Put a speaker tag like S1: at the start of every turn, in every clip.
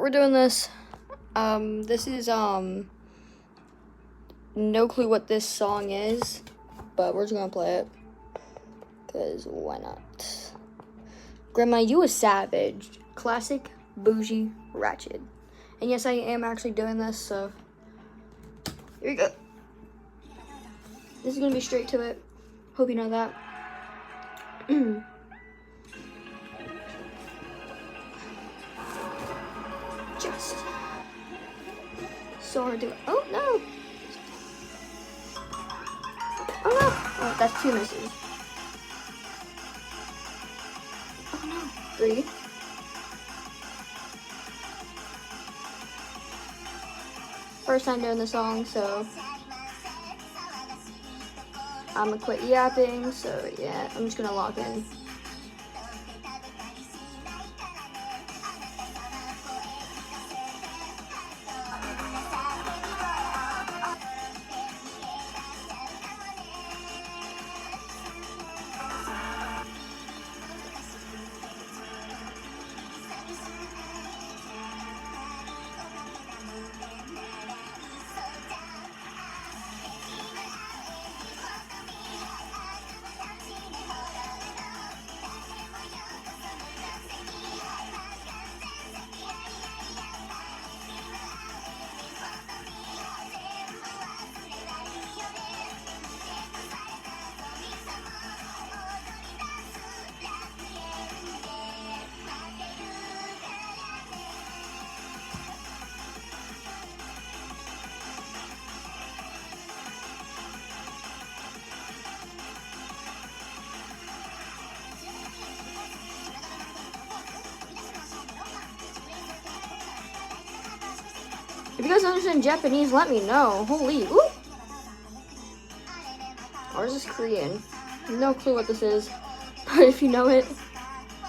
S1: we're doing this. This is, no clue what this song is, but we're just gonna play it. Because why not? Grandma, you a savage. Classic, bougie, ratchet. And yes, I am actually doing this, so here we go. This is gonna be straight to it. Hope you know that. Just so hard to. Oh no! Oh no! Oh, that's 2 misses. Oh no! 3. First time doing the song, so I'm gonna quit yapping. So yeah, I'm just gonna lock in. If you guys understand Japanese, let me know. Holy, ooh. Or is this Korean? No clue what this is. But if you know it,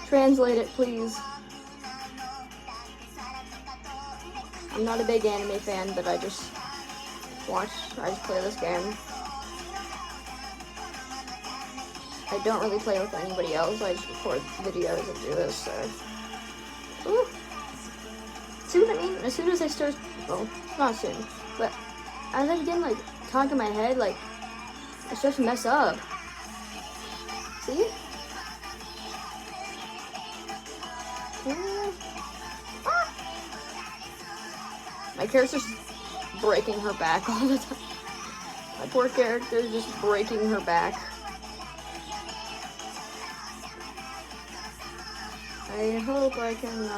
S1: translate it, please. I'm not a big anime fan, but I just play this game. I don't really play with anybody else. I just record videos and do this, so. Ooh. See what I mean? As soon as I start, well, not soon, but as I begin, like, talking in my head, like, I start to mess up. See? Ah. My character's breaking her back all the time. My poor character is just breaking her back. I hope I can,